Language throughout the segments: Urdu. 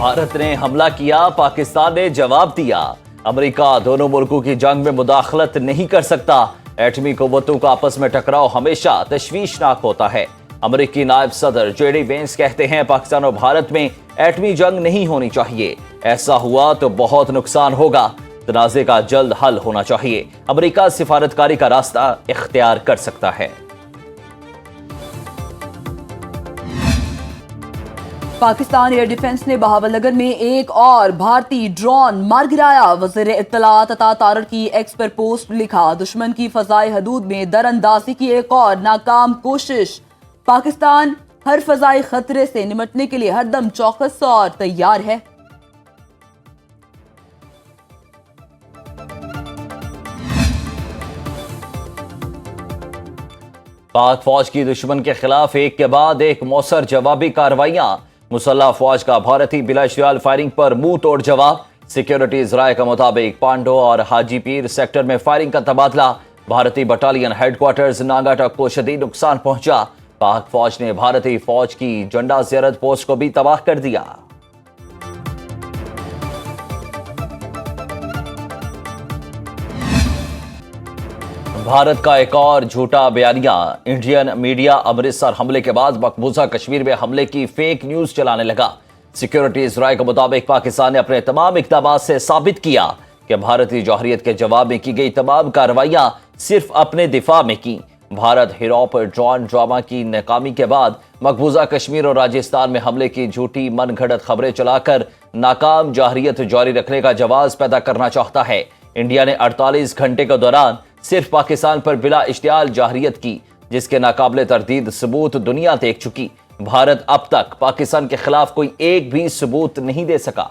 بھارت نے حملہ کیا، پاکستان نے جواب دیا۔ امریکہ دونوں ملکوں کی جنگ میں مداخلت نہیں کر سکتا۔ ایٹمی قوتوں کا آپس میں ٹکراؤ ہمیشہ تشویشناک ہوتا ہے۔ امریکی نائب صدر جے ڈی وینس کہتے ہیں پاکستان اور بھارت میں ایٹمی جنگ نہیں ہونی چاہیے، ایسا ہوا تو بہت نقصان ہوگا، تنازع کا جلد حل ہونا چاہیے۔ امریکہ سفارتکاری کا راستہ اختیار کر سکتا ہے۔ پاکستان ایئر ڈیفنس نے بہاول نگر میں ایک اور بھارتی ڈرون مار گرایا۔ وزیر اطلاعات عطا تارڑ کی ایکس پر پوسٹ لکھا، دشمن کی فضائی حدود میں در اندازی کی ایک اور ناکام کوشش۔ پاکستان ہر فضائی خطرے سے نمٹنے کے لیے ہر دم چوکس اور تیار ہے۔ پاک فوج کی دشمن کے خلاف ایک کے بعد ایک مؤثر جوابی کارروائیاں۔ مسلح افواج کا بھارتی بلا اشتعال فائرنگ پر منہ توڑ جواب۔ سیکیورٹی ذرائع کے مطابق پانڈو اور حاجی پیر سیکٹر میں فائرنگ کا تبادلہ۔ بھارتی بٹالین ہیڈ کوارٹرز ناگا ٹک کو شدید نقصان پہنچا۔ پاک فوج نے بھارتی فوج کی جنڈا زیارت پوسٹ کو بھی تباہ کر دیا۔ بھارت کا ایک اور جھوٹا بیانیہ۔ انڈین میڈیا امرتسر حملے کے بعد مقبوضہ کشمیر میں حملے کی فیک نیوز چلانے لگا۔ سیکیورٹی ذرائع کے مطابق پاکستان نے اپنے تمام اقدامات سے ثابت کیا کہ بھارتی جوہریت کے جواب میں کی گئی تمام کارروائیاں صرف اپنے دفاع میں کی۔ بھارت ہیروپ ڈرون ڈرامہ کی ناکامی کے بعد مقبوضہ کشمیر اور راجستھان میں حملے کی جھوٹی من گھڑت خبریں چلا کر ناکام جوہریت جاری رکھنے کا جواز پیدا کرنا چاہتا ہے۔ انڈیا نے 48 گھنٹے کے دوران صرف پاکستان پر بلا اشتعال جارحیت کی، جس کے ناقابل تردید ثبوت دنیا دیکھ چکی۔ بھارت اب تک پاکستان کے خلاف کوئی ایک بھی ثبوت نہیں دے سکا۔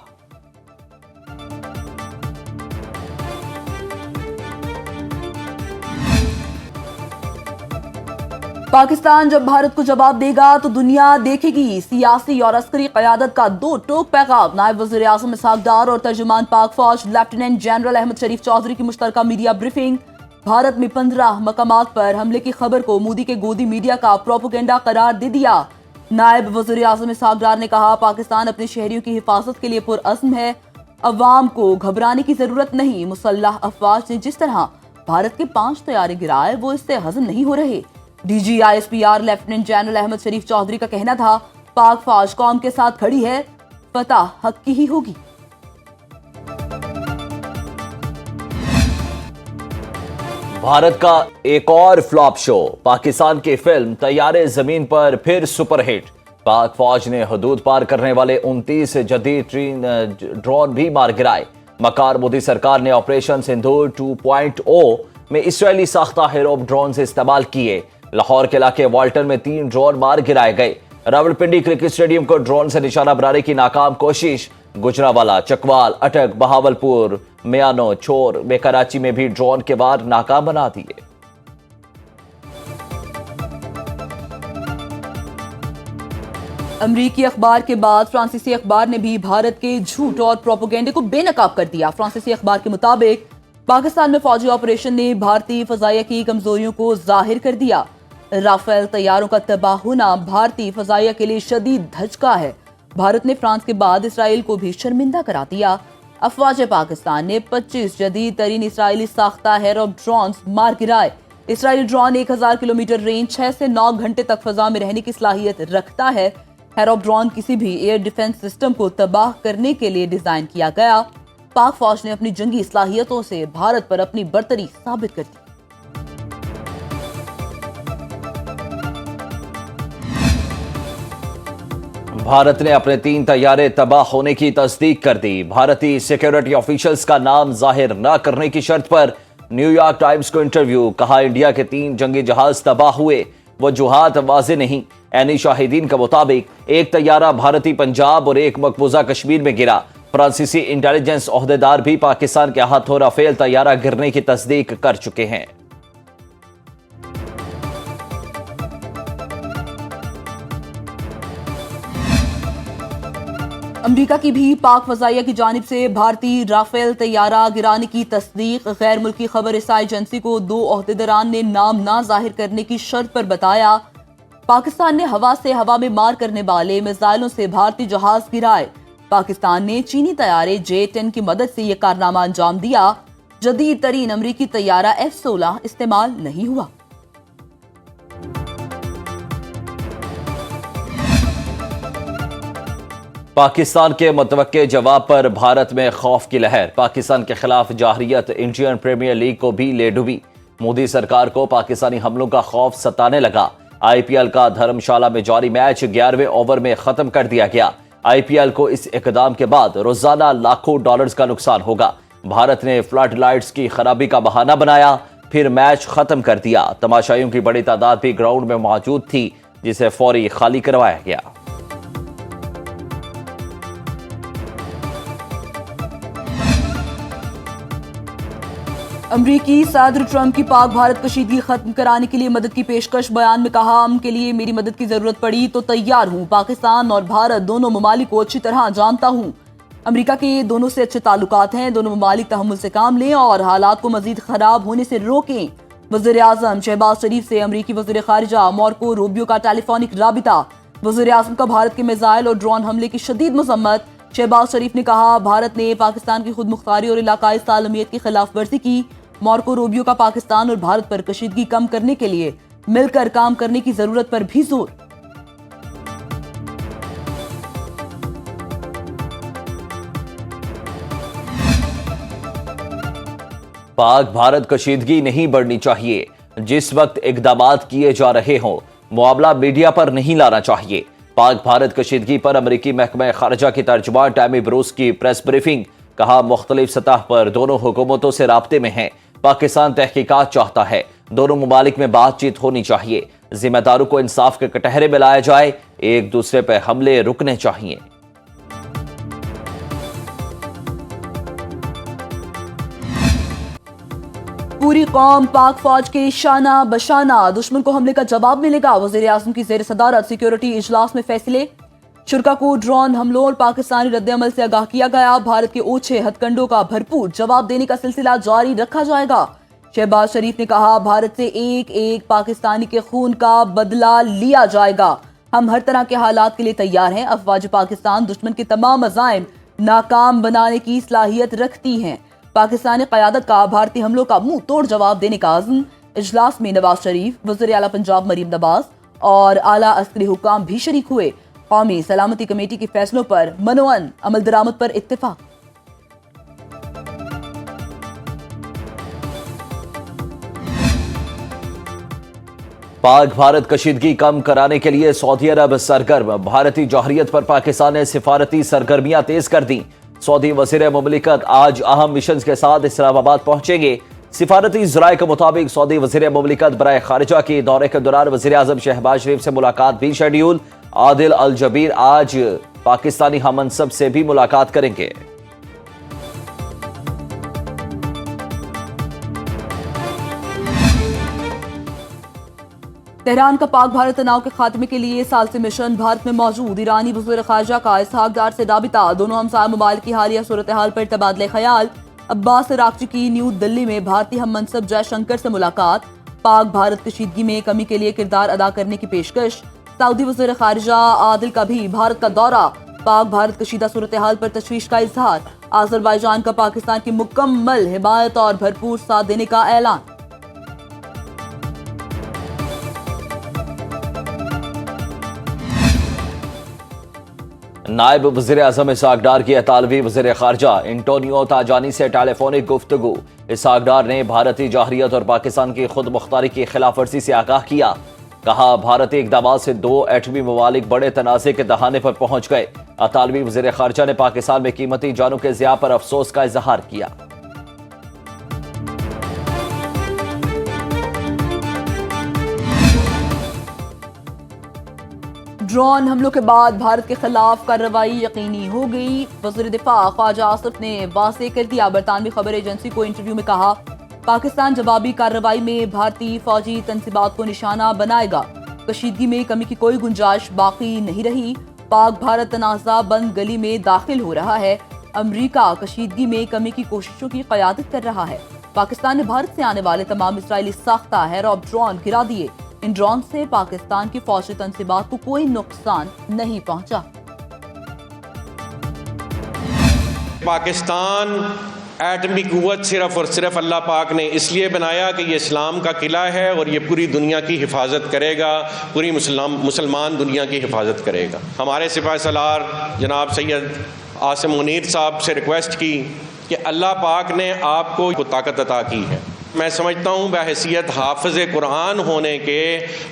پاکستان جب بھارت کو جواب دے گا تو دنیا دیکھے گی، سیاسی اور عسکری قیادت کا دو ٹوک پیغام۔ نائب وزیر اعظم اسحاق ڈار اور ترجمان پاک فوج لیفٹیننٹ جنرل احمد شریف چودھری کی مشترکہ میڈیا بریفنگ۔ بھارت میں 15 مقامات پر حملے کی خبر کو مودی کے گودی میڈیا کا پروپیگنڈا قرار دے دیا۔ نائب وزیر اعظم اسحاق ڈار نے کہا، پاکستان اپنے شہریوں کی حفاظت کے لیے پرعزم ہے، عوام کو گھبرانے کی ضرورت نہیں۔ مسلح افواج نے جس طرح بھارت کے 5 طیارے گرائے وہ اس سے ہضم نہیں ہو رہے۔ D G I S P R lieutenant general Ahmad Sharif Chaudhry کا کہنا تھا، پاک فوج قوم کے ساتھ کھڑی ہے، فتح حق کی ہی ہوگی۔ بھارت کا ایک اور فلاپ شو، پاکستان کی فلم طیارے زمین پر پھر سپر ہٹ۔ پاک فوج نے حدود پار کرنے والے 29 جدید ڈرون بھی مار گرائے۔ مکار مودی سرکار نے آپریشن سندھور 2.0 میں اسرائیلی ساختہ ہیروپ ڈرونز استعمال کیے۔ لاہور کے علاقے والٹن میں 3 ڈرون مار گرائے گئے۔ راولپنڈی کرکٹ اسٹیڈیم کو ڈرون سے نشانہ بنانے کی ناکام کوشش۔ گجرانوالہ، چکوال، اٹک، بہاول پور، میانو، چور میں کراچی میں بھی ڈرون کے وار ناکام بنا دیے۔ امریکی اخبار کے بعد فرانسیسی اخبار نے بھی بھارت کے جھوٹ اور پروپیگنڈے کو بے نقاب کر دیا۔ فرانسیسی اخبار کے مطابق پاکستان میں فوجی آپریشن نے بھارتی فضائیہ کی کمزوریوں کو ظاہر کر دیا۔ رافیل طیاروں کا تباہ ہونا بھارتی فضائیہ کے لیے شدید دھچکا ہے۔ بھارت نے فرانس کے بعد اسرائیل کو بھی شرمندہ کرا دیا۔ افواج پاکستان نے 25 جدید ترین اسرائیلی ساختہ ہیروپ ڈرونز مار گرائے۔ اسرائیلی ڈرون 1000 کلومیٹر رینج 6 سے 9 گھنٹے تک فضا میں رہنے کی صلاحیت رکھتا ہے۔ ہیروپ ڈرون کسی بھی ایئر ڈیفنس سسٹم کو تباہ کرنے کے لیے ڈیزائن کیا گیا۔ پاک فوج نے اپنی جنگی صلاحیتوں سے بھارت پر اپنی برتری ثابت کر دی۔ بھارت نے اپنے 3 طیارے تباہ ہونے کی تصدیق کر دی۔ بھارتی سیکیورٹی آفیشلز کا نام ظاہر نہ کرنے کی شرط پر نیو یارک ٹائمز کو انٹرویو۔ کہا، انڈیا کے 3 جنگی جہاز تباہ ہوئے، وجوہات واضح نہیں۔ عینی شاہدین کے مطابق ایک طیارہ بھارتی پنجاب اور ایک مقبوضہ کشمیر میں گرا۔ فرانسیسی انٹیلیجنس عہدیدار بھی پاکستان کے ہاتھوں رافیل طیارہ گرنے کی تصدیق کر چکے ہیں۔ امریکہ کی بھی پاک فضائیہ کی جانب سے بھارتی رافیل طیارہ گرانے کی تصدیق۔ غیر ملکی خبر رساں ایجنسی کو 2 عہدیداران نے نام نہ ظاہر کرنے کی شرط پر بتایا، پاکستان نے ہوا سے ہوا میں مار کرنے والے میزائلوں سے بھارتی جہاز گرائے۔ پاکستان نے چینی طیارے J-10 کی مدد سے یہ کارنامہ انجام دیا۔ جدید ترین امریکی طیارہ F-16 استعمال نہیں ہوا۔ پاکستان کے متوقع جواب پر بھارت میں خوف کی لہر، پاکستان کے خلاف جارحیت انڈین پریمیئر لیگ کو بھی لے ڈوبی۔ مودی سرکار کو پاکستانی حملوں کا خوف ستانے لگا۔ IPL کا دھرم شالہ میں جاری میچ 11ویں اوور میں ختم کر دیا گیا۔ IPL کو اس اقدام کے بعد روزانہ لاکھوں ڈالرز کا نقصان ہوگا۔ بھارت نے فلڈ لائٹس کی خرابی کا بہانہ بنایا، پھر میچ ختم کر دیا۔ تماشائیوں کی بڑی تعداد بھی گراؤنڈ میں موجود تھی، جسے فوری خالی کروایا گیا۔ امریکی صدر ٹرمپ کی پاک بھارت کشیدگی ختم کرانے کے لیے مدد کی پیشکش۔ بیان میں کہا، ہم کے لیے میری مدد کی ضرورت پڑی تو تیار ہوں۔ پاکستان اور بھارت دونوں ممالک کو اچھی طرح جانتا ہوں۔ امریکہ کے دونوں سے اچھے تعلقات ہیں۔ دونوں ممالک تحمل سے کام لیں اور حالات کو مزید خراب ہونے سے روکیں۔ وزیر اعظم شہباز شریف سے امریکی وزیر خارجہ مارکو روبیو کا ٹیلی فونک رابطہ۔ وزیر اعظم کا بھارت کے میزائل اور ڈرون حملے کی شدید مذمت۔ شہباز شریف نے کہا، بھارت نے پاکستان کی خود مختاری اور علاقائی سالمیت کی خلاف ورزی کی۔ مارکو روبیو کا پاکستان اور بھارت پر کشیدگی کم کرنے کے لیے مل کر کام کرنے کی ضرورت پر بھی زور۔ پاک بھارت کشیدگی نہیں بڑھنی چاہیے۔ جس وقت اقدامات کیے جا رہے ہوں، معاملہ میڈیا پر نہیں لانا چاہیے۔ پاک بھارت کشیدگی پر امریکی محکمہ خارجہ کی ترجمان ٹیمی بروس کی پریس بریفنگ۔ کہا، مختلف سطح پر دونوں حکومتوں سے رابطے میں ہیں۔ پاکستان تحقیقات چاہتا ہے، دونوں ممالک میں بات چیت ہونی چاہیے۔ ذمہ داروں کو انصاف کے کٹہرے میں لایا جائے، ایک دوسرے پہ حملے رکنے چاہیے۔ پوری قوم پاک فوج کے شانہ بشانہ، دشمن کو حملے کا جواب ملے گا۔ وزیر اعظم کی زیر صدارت سیکیورٹی اجلاس میں فیصلے۔ شرکا کو ڈرون حملوں اور پاکستانی رد عمل سے آگاہ کیا گیا۔ بھارت کے اوچھے ہتھ کنڈوں کا بھرپور جواب دینے کا سلسلہ جاری رکھا جائے گا۔ شہباز شریف نے کہا، بھارت سے ایک ایک پاکستانی کے خون کا بدلہ لیا جائے گا۔ ہم ہر طرح کے حالات کے لیے تیار ہیں۔ افواج پاکستان دشمن کے تمام عزائم ناکام بنانے کی صلاحیت رکھتی ہیں۔ پاکستانی قیادت کا بھارتی حملوں کا منہ توڑ جواب دینے کا عزم۔ اجلاس میں نواز شریف، وزیر اعلیٰ پنجاب مریم نواز اور اعلیٰ عسکری حکام بھی شریک ہوئے۔ قومی سلامتی کمیٹی کے فیصلوں پر منوعن عمل درآمد پر اتفاق۔ پاک بھارت کشیدگی کم کرانے کے لیے سعودی عرب سرگرم، بھارتی جوہریت پر پاکستان نے سفارتی سرگرمیاں تیز کر دیں۔ سعودی وزیر مملکت آج اہم مشنز کے ساتھ اسلام آباد پہنچیں گے۔ سفارتی ذرائع کے مطابق سعودی وزیر مملکت برائے خارجہ کے دورے کے دوران وزیر اعظم شہباز شریف سے ملاقات بھی شیڈیول۔ عادل الجبیر آج پاکستانی ہم منصب سے بھی ملاقات کریں گے۔ تہران کا پاک بھارت تناؤ کے خاتمے کے لیے ثالثی مشن۔ بھارت میں موجود ایرانی وزیر خارجہ کا اسحاق ڈار سے رابطہ۔ دونوں ہمسایہ ممالک کی حالیہ صورتحال پر تبادلہ خیال۔ عباس عراقچی کی نیو دلی میں بھارتی ہم منصب جے شنکر سے ملاقات۔ پاک بھارت کشیدگی میں کمی کے لیے کردار ادا کرنے کی پیشکش۔ سعودی وزیر خارجہ عادل کا بھی بھارت کا دورہ۔ پاک بھارت کشیدہ صورتحال پر تشویش کا اظہار۔ آذربائیجان کا پاکستان کی مکمل حمایت اور بھرپور ساتھ دینے کا اعلان۔ نائب وزیر اعظم اسحاق ڈار کی اطالوی وزیر خارجہ انٹونیو تاجانی سے ٹیلی فونک گفتگو۔ اسحاق ڈار نے بھارتی جوہریت اور پاکستان کی خود مختاری کی خلاف ورزی سے آگاہ کیا۔ کہا، بھارتی اقدامات سے دو ایٹمی ممالک بڑے تنازع کے دہانے پر پہنچ گئے۔ اطالوی وزیر خارجہ نے پاکستان میں قیمتی جانوں کے ضیاع پر افسوس کا اظہار کیا۔ ڈرون حملوں کے بعد بھارت کے خلاف کارروائی یقینی ہو گئی۔ وزیر دفاع خواجہ آصف نے واضح کر دیا۔ برطانوی خبر ایجنسی کو انٹرویو میں کہا، پاکستان جوابی کارروائی میں بھارتی فوجی تنصیبات کو نشانہ بنائے گا۔ کشیدگی میں کمی کی کوئی گنجائش باقی نہیں رہی۔ پاک بھارت تنازع بند گلی میں داخل ہو رہا ہے۔ امریکہ کشیدگی میں کمی کی کوششوں کی قیادت کر رہا ہے۔ پاکستان نے بھارت سے آنے والے تمام اسرائیلی ساختہ ہیروب ڈرون گرا دیے۔ ان ڈرون سے پاکستان کی فوجی تنصیبات کو کوئی نقصان نہیں پہنچا۔ پاکستان ایٹمی قوت صرف اور صرف اللہ پاک نے اس لیے بنایا کہ یہ اسلام کا قلعہ ہے اور یہ پوری دنیا کی حفاظت کرے گا، پوری مسلمان دنیا کی حفاظت کرے گا۔ ہمارے سپاہ سالار جناب سید عاصم منیر صاحب سے ریکویسٹ کی کہ اللہ پاک نے آپ کو طاقت عطا کی ہے۔ میں سمجھتا ہوں بحیثیت حافظ قرآن ہونے کے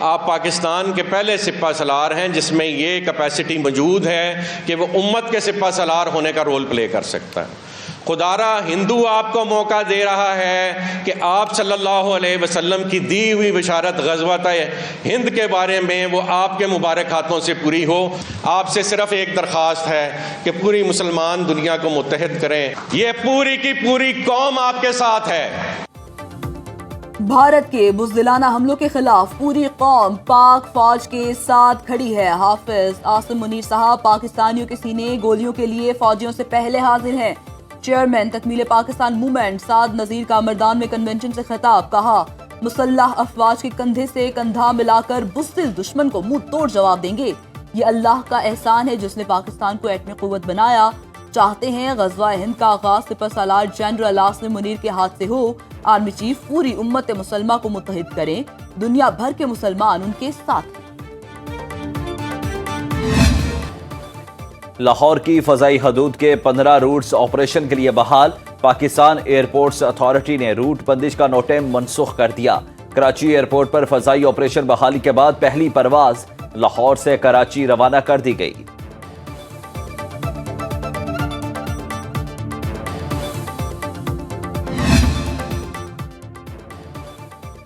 آپ پاکستان کے پہلے سپاہ سالار ہیں جس میں یہ کیپیسٹی موجود ہے کہ وہ امت کے سپاہ سالار ہونے کا رول پلے کر سکتا ہے۔ خدارا ہندو آپ کو موقع دے رہا ہے کہ آپ صلی اللہ علیہ وسلم کی دی ہوئی بشارت غزوۃ ہند کے بارے میں وہ آپ کے مبارک ہاتھوں سے پوری ہو۔ آپ سے صرف ایک درخواست ہے کہ پوری مسلمان دنیا کو متحد کریں، یہ پوری کی پوری قوم آپ کے ساتھ ہے۔ بھارت کے بزدلانہ حملوں کے خلاف پوری قوم پاک فوج کے ساتھ کھڑی ہے۔ حافظ عاصم منیر صاحب پاکستانیوں کے سینے گولیوں کے لیے فوجیوں سے پہلے حاضر ہیں۔ چیئرمین تکمیل پاکستان موومنٹ سعد نذیر کا مردان میں کنونشن سے خطاب، کہا مسلح افواج کے کندھے سے کندھا ملا کر بزدل دشمن کو منہ توڑ جواب دیں گے۔ یہ اللہ کا احسان ہے جس نے پاکستان کو ایٹمی قوت بنایا۔ چاہتے ہیں غزوہ ہند کا آغاز سپہ سالار جنرل عاصم منیر کے ہاتھ سے ہو۔ آرمی چیف پوری امت مسلمہ کو متحد کریں، دنیا بھر کے مسلمان ان کے ساتھ ہیں۔ لاہور کی فضائی حدود کے 15 روٹس آپریشن کے لیے بحال۔ پاکستان ایئرپورٹس اتھارٹی نے روٹ بندش کا نوٹم منسوخ کر دیا۔ کراچی ایئرپورٹ پر فضائی آپریشن بحالی کے بعد پہلی پرواز لاہور سے کراچی روانہ کر دی گئی۔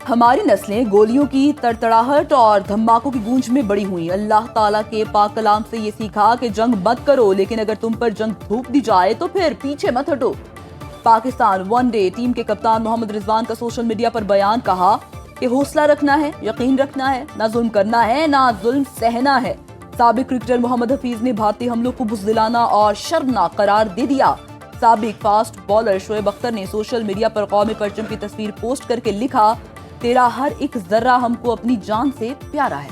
ہماری نسلیں گولیوں کی تڑتڑاہٹ اور دھماکوں کی گونج میں بڑی ہوئیں۔ اللہ تعالیٰ کے پاک کلام سے یہ سیکھا کہ جنگ مت کرو، لیکن اگر تم پر جنگ تھوپ دی جائے تو پھر پیچھے مت ہٹو۔ پاکستان ون ڈے ٹیم کے کپتان محمد رضوان کا سوشل میڈیا پر بیان، کہا کہ حوصلہ رکھنا ہے، یقین رکھنا ہے، نہ ظلم کرنا ہے، نہ ظلم سہنا ہے۔ سابق کرکٹر محمد حفیظ نے بھارتی حملوں کو بزدلانہ اور شرمناک قرار دے دیا۔ سابق فاسٹ بالر شعیب اختر نے سوشل میڈیا پر قومی پرچم کی تصویر پوسٹ کر کے لکھا، تیرا ہر ایک ذرہ ہم کو اپنی جان سے پیارا ہے۔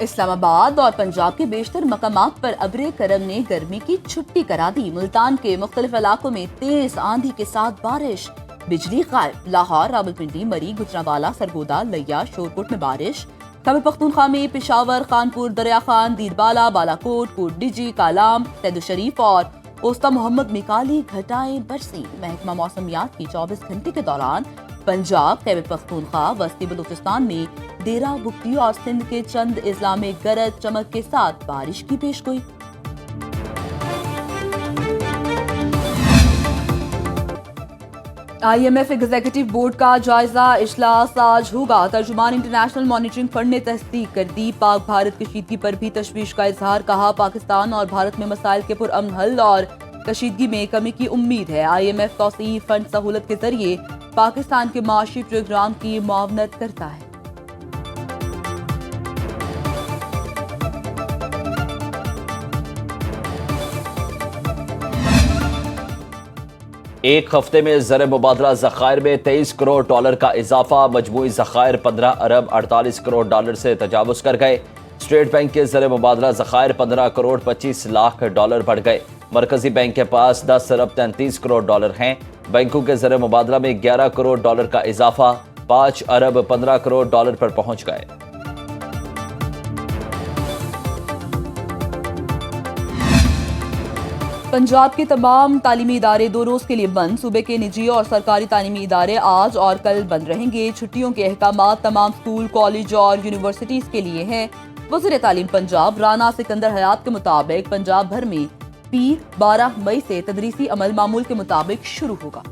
اسلام آباد اور پنجاب کے بیشتر مقامات پر ابر کرم نے گرمی کی چھٹی کرا دی۔ ملتان کے مختلف علاقوں میں تیز آندھی کے ساتھ بارش، بجلی غائب۔ لاہور، راولپنڈی، مری، گجرانوالہ، سرگودا، لیا، شورکوٹ میں بارش۔ خیبر پختونخوا میں پشاور، خانپور، دریا خان، دیربالا، بالاکوٹ، کوٹ ڈیجی، کالام، سید الشریف اور اوستا محمد میں کالی گھٹائیں برسی۔ محکمہ موسمیات کی 24 گھنٹے کے دوران پنجاب، خیبر پختونخوا، وسطی بلوچستان میں ڈیرہ بگٹی اور سندھ کے چند اضلاع میں گرج چمک کے ساتھ بارش کی پیشگوئی۔ I M F executive board کا جائزہ اجلاس آج ہوگا۔ ترجمان انٹرنیشنل مانیٹرنگ فنڈ نے تصدیق کر دی۔ پاک بھارت کشیدگی پر بھی تشویش کا اظہار، کہا پاکستان اور بھارت میں مسائل کے پرامن حل اور کشیدگی میں کمی کی امید ہے۔ آئی ایم ایف توسیعی فنڈ سہولت کے ذریعے پاکستان کے معاشی پروگرام کی معاونت کرتا ہے۔ ایک ہفتے میں زر مبادلہ ذخائر میں 23 کروڑ ڈالر کا اضافہ، مجموعی ذخائر 15 ارب 48 کروڑ ڈالر سے تجاوز کر گئے۔ اسٹیٹ بینک کے زر مبادلہ ذخائر 15 کروڑ 25 لاکھ ڈالر بڑھ گئے۔ مرکزی بینک کے پاس 10 ارب 33 کروڑ ڈالر ہیں۔ بینکوں کے زر مبادلہ میں 11 کروڑ ڈالر کا اضافہ 5 ارب 15 کروڑ ڈالر پر پہنچ گئے۔ پنجاب کے تمام تعلیمی ادارے 2 روز کے لیے بند۔ صوبے کے نجی اور سرکاری تعلیمی ادارے آج اور کل بند رہیں گے۔ چھٹیوں کے احکامات تمام اسکول، کالج اور یونیورسٹیز کے لیے ہیں۔ وزیر تعلیم پنجاب رانا سکندر حیات کے مطابق پنجاب بھر میں پیر 12 مئی سے تدریسی عمل معمول کے مطابق شروع ہوگا۔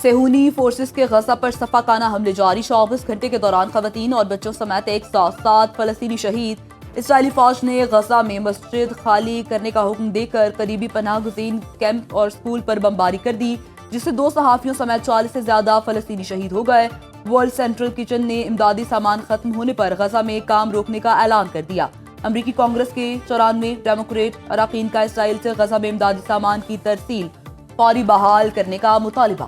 صہیونی فورسز کے غزہ پر صفاقانہ حملے جاری۔ 24 گھنٹے کے دوران خواتین اور بچوں سمیت 107 فلسطینی شہید۔ اسرائیلی فوج نے غزہ میں مسجد خالی کرنے کا حکم دے کر قریبی پناہ گزین کیمپ اور اسکول پر بمباری کر دی، جس سے 2 صحافیوں سمیت 40 سے زیادہ فلسطینی شہید ہو گئے۔ ورلڈ سینٹرل کچن نے امدادی سامان ختم ہونے پر غزہ میں کام روکنے کا اعلان کر دیا۔ امریکی کانگریس کے 94 ڈیموکریٹ اراکین کا اسرائیل سے غزہ میں امدادی سامان کی ترسیل فوری بحال کرنے کا مطالبہ۔